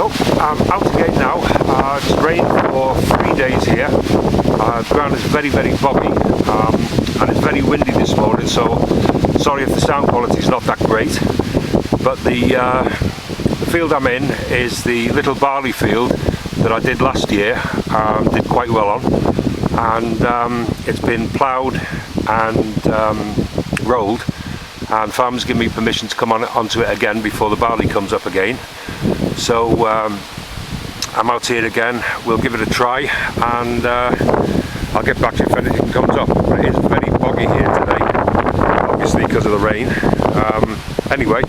Well, I'm out again now. It's rained for 3 days here. The ground is very boggy, and it's very windy this morning, so sorry if the sound quality is not that great. But the field I'm in is the little barley field that I did last year, did quite well on, and it's been ploughed and rolled, and farmers give me permission to come onto it again before the barley comes up again. So I'm out here again. We'll give it a try, and I'll get back to you if anything comes up. But it is very boggy here today, obviously because of the rain. Anyway,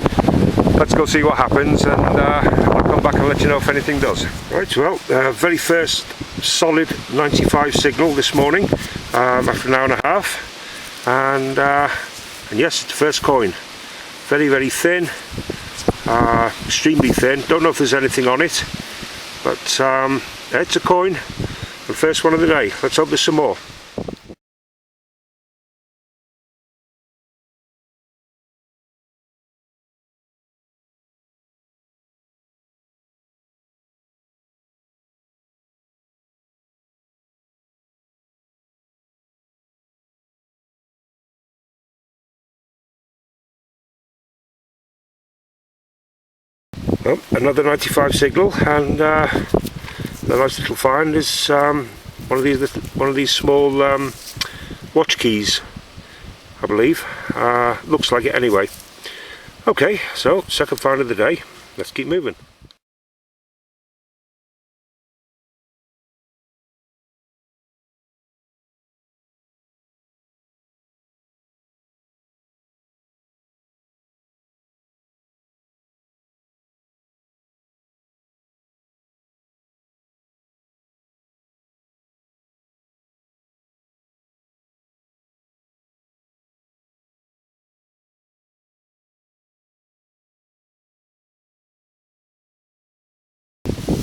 let's go see what happens, and I'll come back and let you know if anything does. Right, well, very first solid 95 signal this morning, after an hour and a half, and yes, it's the first coin. Very thin, extremely thin. Don't know if there's anything on it, but it's a coin, the first one of the day. Let's hope there's some more. Well, another 95 signal, and the nice little find is one of these small watch keys, I believe. Looks like it anyway. Okay, so second find of the day. Let's keep moving.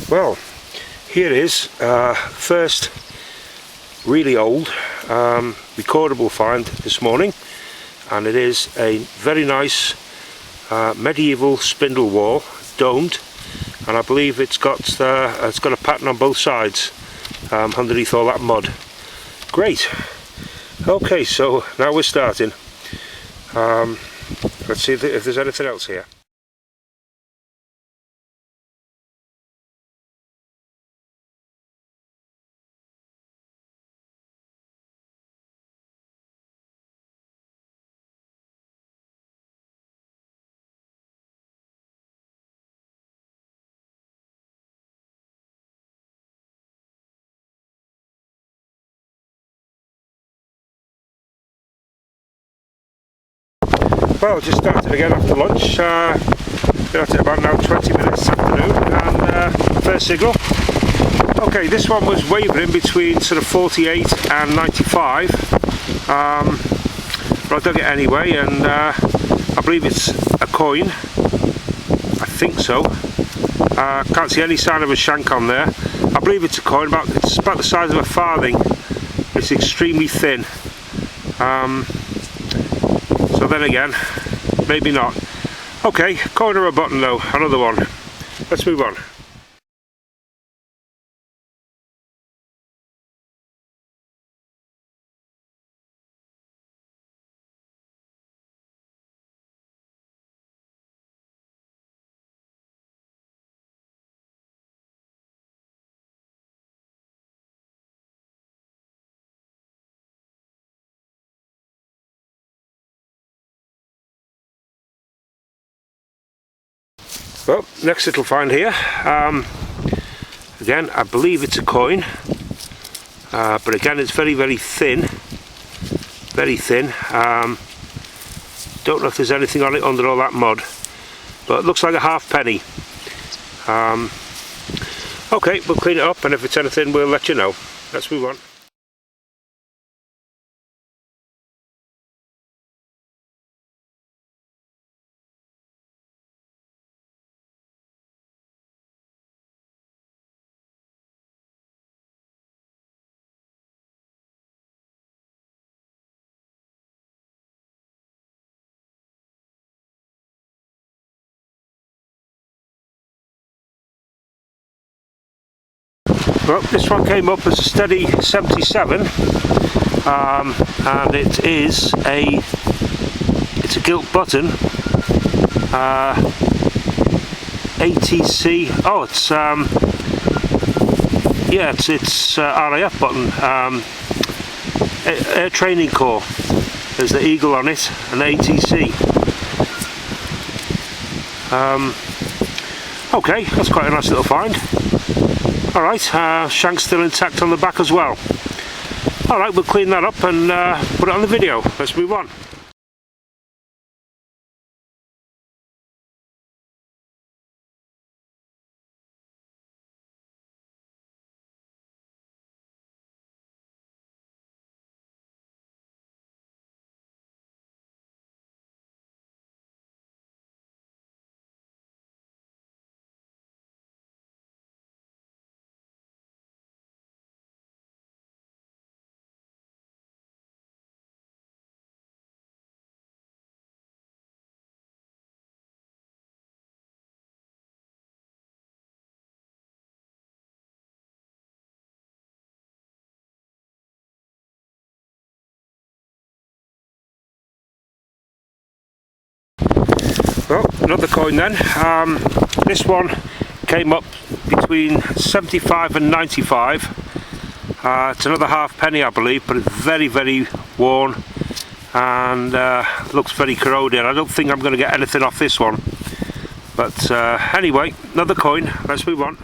Well, here it is, first really old recordable find this morning, and it is a very nice medieval spindle wall, domed, and I believe it's got a pattern on both sides underneath all that mud. Great. Okay, so now we're starting. Let's see if there's anything else here. Well, just started again after lunch. Been at it about now 20 minutes this afternoon, and first signal. Okay, this one was wavering between sort of 48 and 95, but I dug it anyway, and I believe it's a coin. I think so. Can't see any sign of a shank on there. I believe it's a coin. It's about the size of a farthing. It's extremely thin. So then again, maybe not. Okay, coin or a button though, another one. Let's move on. Well, next little find here. Again, I believe it's a coin, but again, it's very thin. Very thin. Don't know if there's anything on it under all that mud, but it looks like a halfpenny. Okay, we'll clean it up, and if it's anything, we'll let you know. Let's move on. Well, this one came up as a steady 77, and it's a gilt button, ATC. Oh, it's yeah, it's RAF button, Air Training Corps. There's the eagle on it, and ATC. Okay, that's quite a nice little find. Alright, shank's still intact on the back as well. Alright, we'll clean that up and put it on the video. Let's move on. Well, another coin then. This one came up between 75 and 95. It's another halfpenny, I believe, but it's very, very worn and looks very corroded. I don't think I'm going to get anything off this one. But anyway, another coin. Let's move on.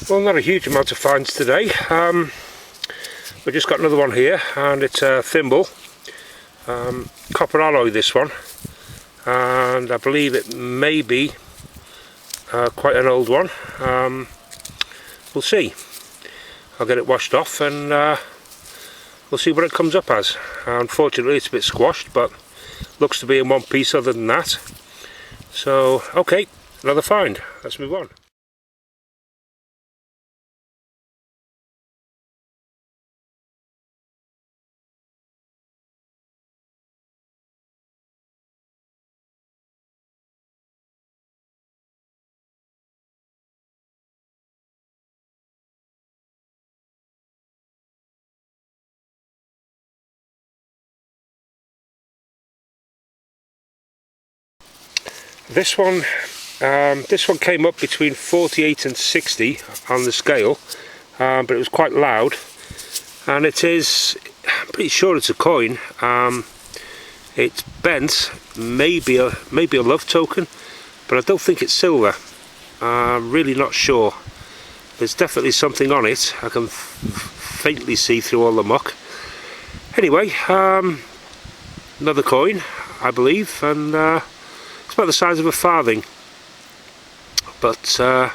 Well, not a huge amount of finds today. We've just got another one here, and it's a thimble, copper alloy this one, and I believe it may be quite an old one. We'll see. I'll get it washed off and we'll see what it comes up as. Unfortunately it's a bit squashed, but looks to be in one piece other than that. So okay, another find. Let's move on. This one came up between 48 and 60 on the scale, but it was quite loud, and it is, I'm pretty sure it's a coin. It's bent, maybe a love token, but I don't think it's silver. I'm really not sure. There's definitely something on it. I can faintly see through all the muck. Anyway, another coin, I believe, and it's about the size of a farthing, but I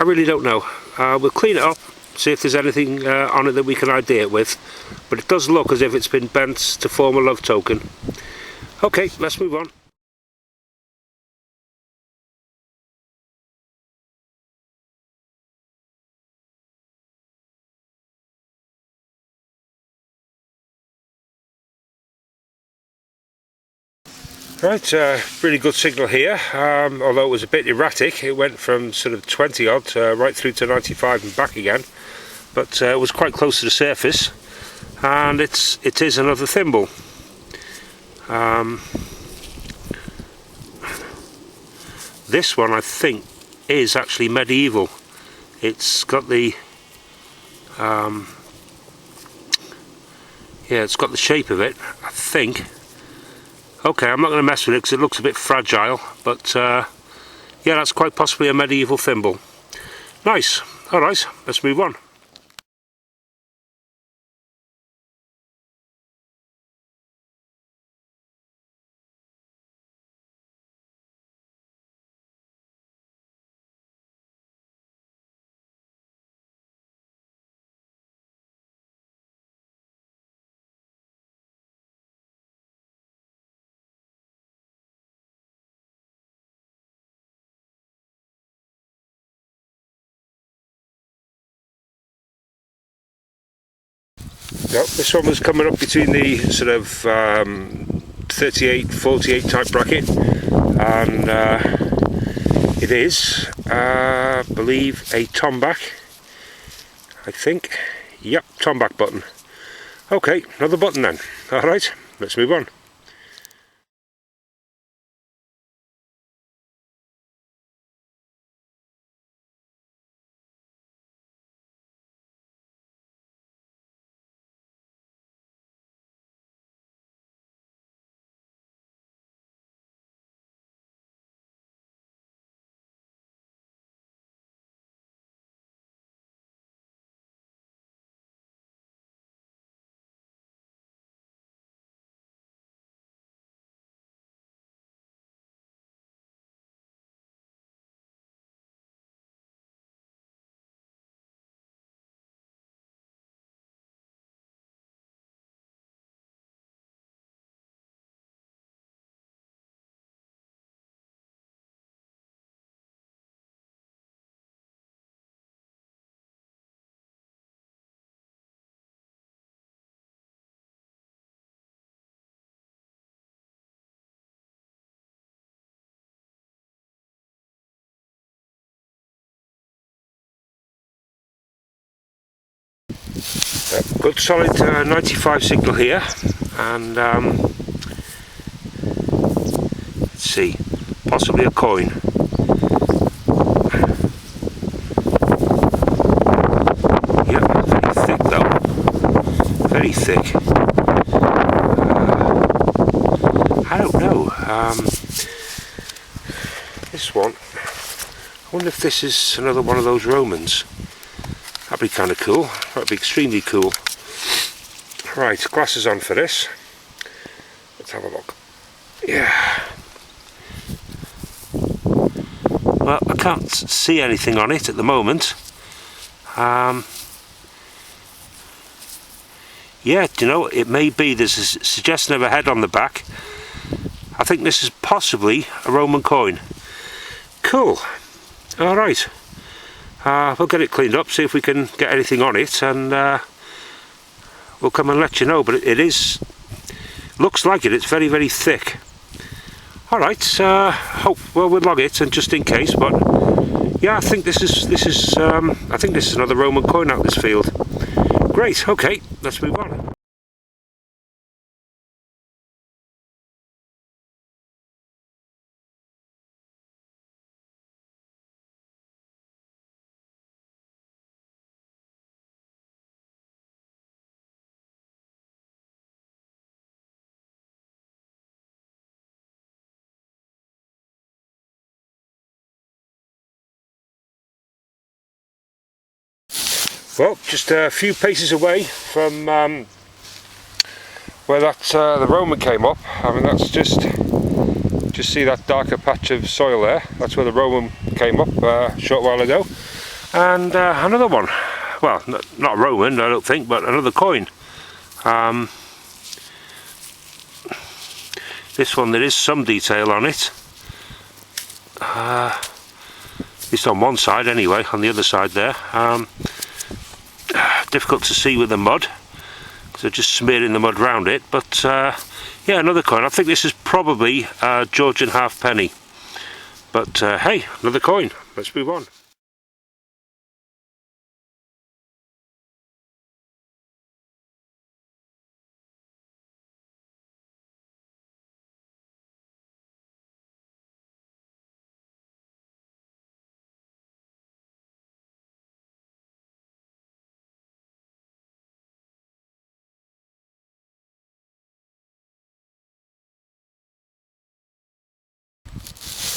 really don't know. We'll clean it up, see if there's anything on it that we can ID it with, but it does look as if it's been bent to form a love token. Okay, let's move on. Right, really good signal here, although it was a bit erratic. It went from sort of 20 odd right through to 95 and back again, but it was quite close to the surface, and it is another thimble. This one I think is actually medieval. It's got the yeah, it's got the shape of it, I think. Okay, I'm not going to mess with it because it looks a bit fragile, but yeah, that's quite possibly a medieval thimble. Nice. Alright, let's move on. No, this one was coming up between the sort of 38, 48 type bracket, and it is, I believe, a tomback, I think. Yep, tomback button. Okay, another button then. Alright, let's move on. Good solid 95 signal here, and let's see, possibly a coin. Yep, very thick though, very thick. I don't know, this one, I wonder if this is another one of those Romans. That'd be kind of cool. That'd be extremely cool. Right, glasses on for this. Let's have a look. Yeah. Well, I can't see anything on it at the moment. Yeah, do you know, it may be. There's a suggestion of a head on the back. I think this is possibly a Roman coin. Cool. Alright. We'll get it cleaned up, see if we can get anything on it, and we'll come and let you know. But it is, looks like it. It's very, very thick. All right. Hope we'll log it, and just in case. But yeah, I think this is I think this is another Roman coin out this field. Great. Okay, let's move on. Well, just a few paces away from where that the Roman came up. I mean, that's just see that darker patch of soil there. That's where the Roman came up a short while ago. And another one. Well, not Roman, I don't think, but another coin. This one, there is some detail on it. At least on one side anyway, on the other side there. Difficult to see with the mud, because they're just smearing the mud round it, but yeah, another coin. I think this is probably Georgian halfpenny, but hey, another coin. Let's move on.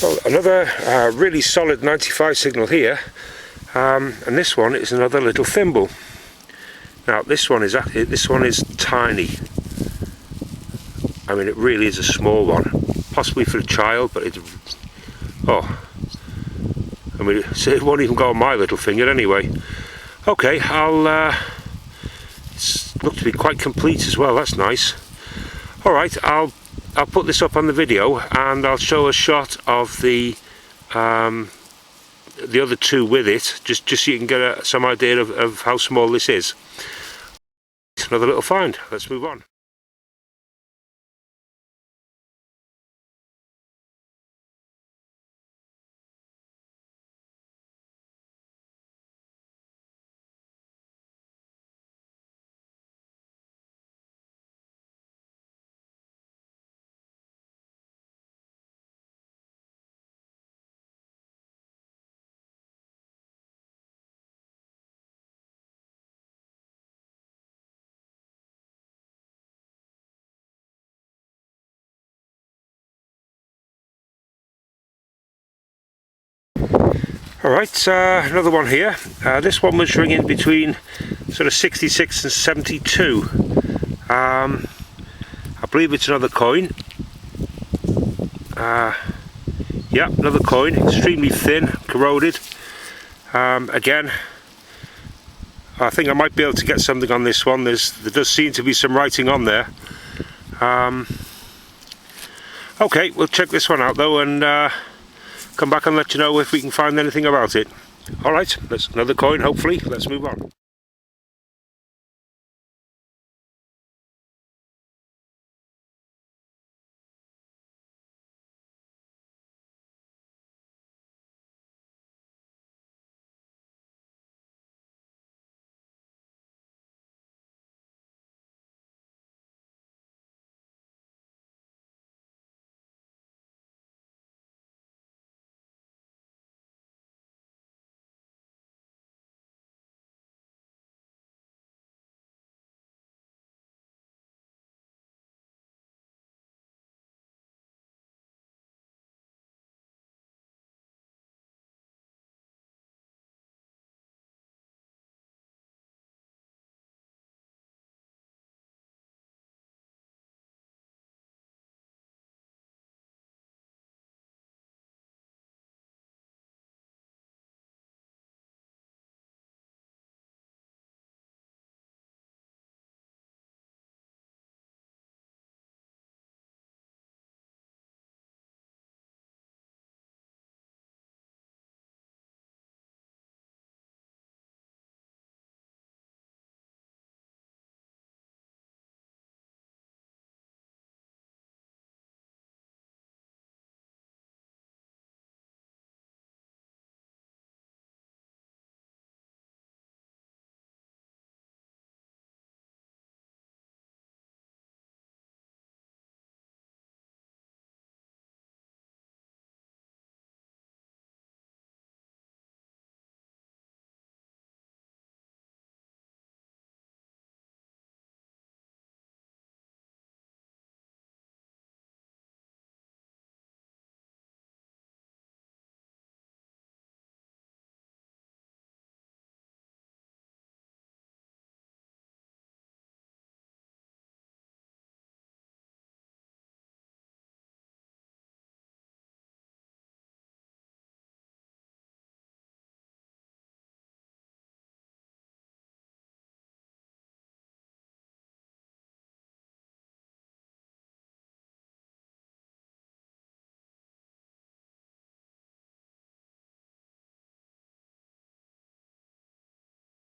Well, another really solid 95 signal here, and this one is another little thimble. Now this one is tiny. I mean, it really is a small one, possibly for a child, but it's, oh, I mean, it won't even go on my little finger anyway. Okay, it's looked to be quite complete as well. That's nice. All right, I'll put this up on the video, and I'll show a shot of the other two with it, just so you can get some idea of how small this is. another little find. Let's move on. Alright, another one here. This one was ringing between sort of 66 and 72. I believe it's another coin. Yeah, another coin, extremely thin, corroded. Again, I think I might be able to get something on this one. There does seem to be some writing on there. Okay, we'll check this one out though, and come back and let you know if we can find anything about it. Alright, that's another coin, hopefully. Let's move on.